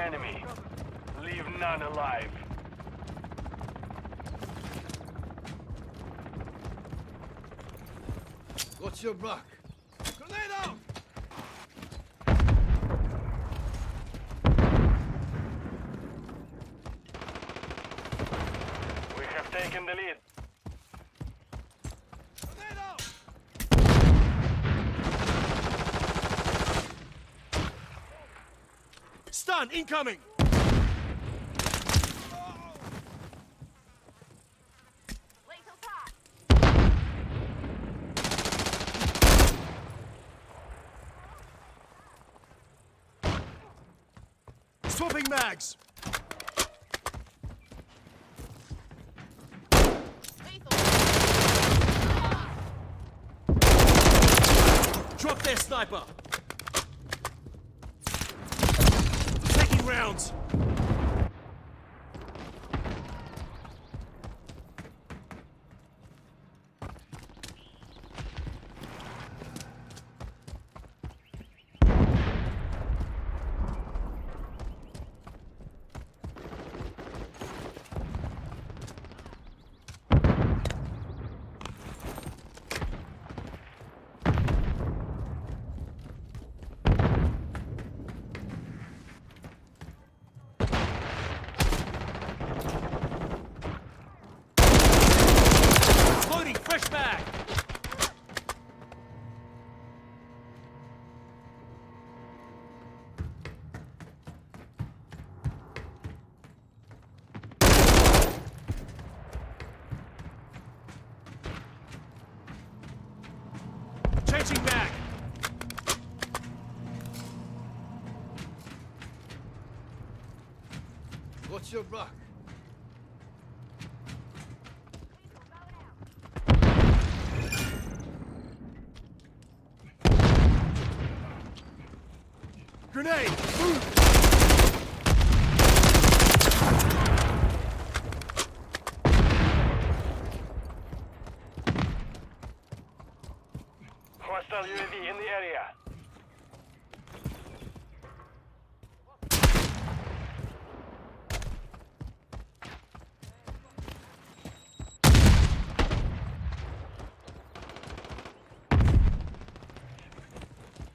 enemy. Leave none alive. What's your back? Grenade out! We have taken the lead. Grenade out! Stun incoming! Lethal pass. Swapping mags! Lethal. Drop their sniper! Taking rounds! Loading fresh mag! Changing mag! What's your back? Grenade! Move! Hostile UAV in the area.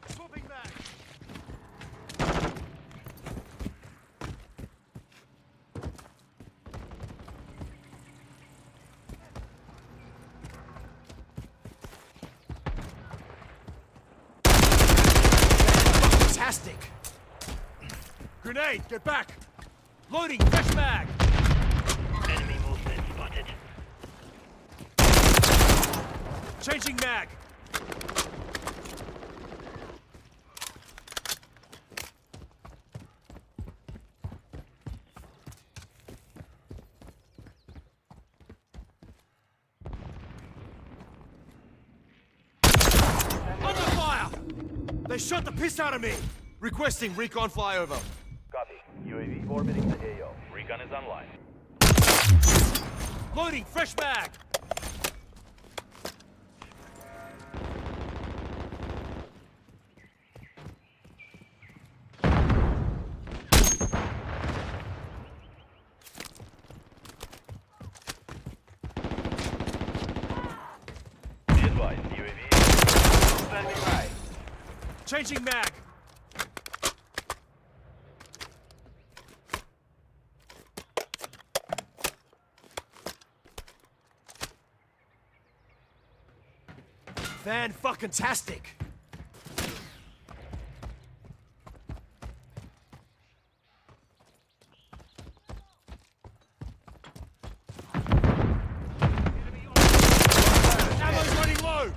Swapping mag! Fantastic! Grenade, get back! Loading, fresh mag! Enemy movement spotted. Changing mag! Under fire! They shot the piss out of me! Requesting recon flyover. Copy. UAV orbiting the AO. Recon is online. Loading, fresh mag! Be advised, UAV standing by. Changing mag! Fan-fucking-tastic! Ammo's running low!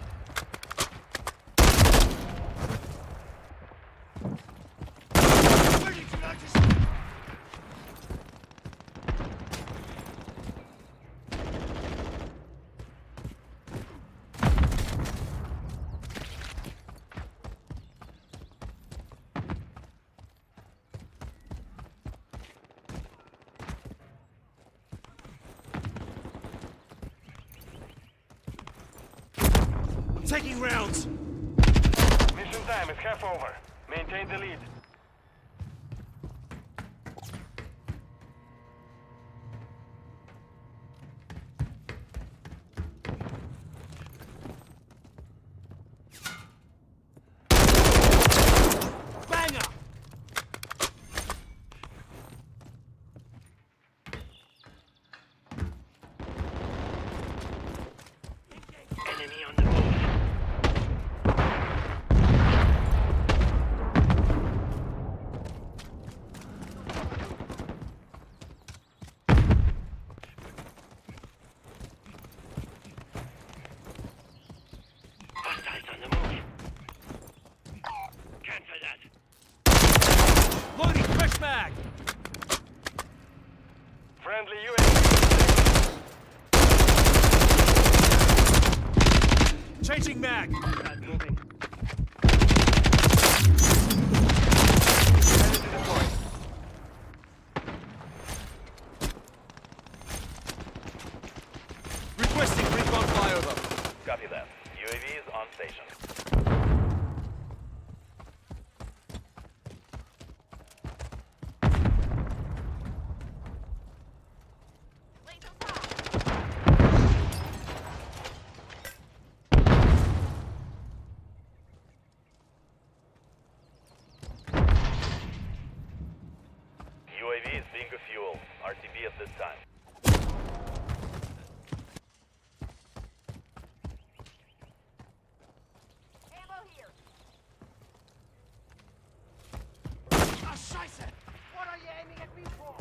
Taking rounds! Mission time is half over. Maintain the lead. Changing mag. Gas moving. Ready to deploy. Requesting recon flyover. Copy that. UAV is on station. Lethal top. UAV is being refueled. RTB at this time. Ammo here. Ah, Scheiße! What are you aiming at me for?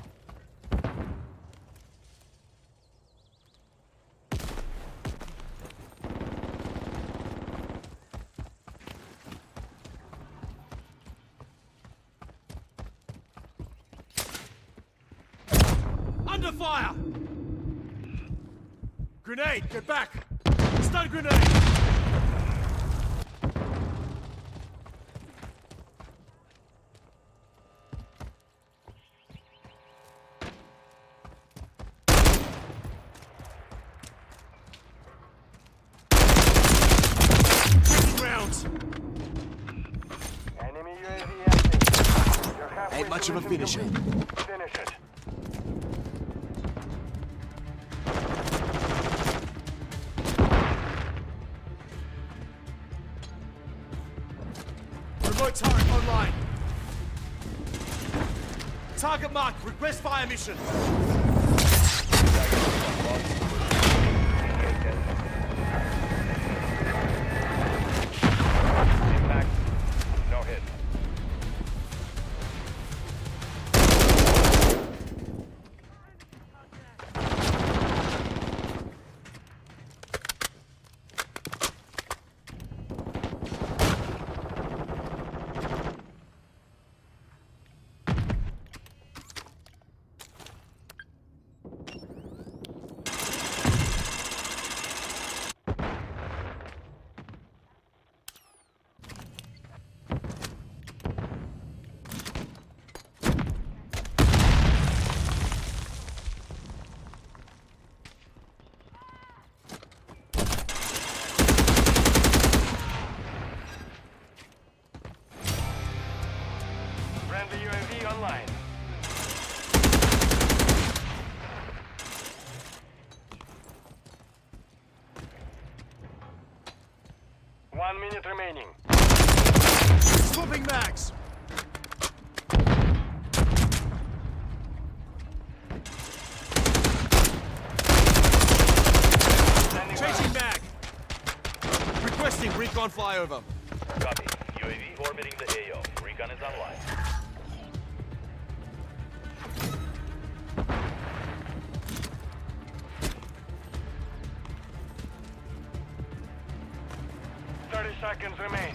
Under fire! Grenade, get back! Stun grenade! Taking rounds! Enemy UAV active. You're halfway Ain't much to of a mission finisher. complete. Finish it. Remote turret online. Target marked. Request fire mission. Impact. No hit. Friendly UAV online. One minute remaining. Swapping mags. Standing Changing by. mag. Requesting recon flyover. Copy. UAV orbiting the AO. Recon is online. Seconds remain.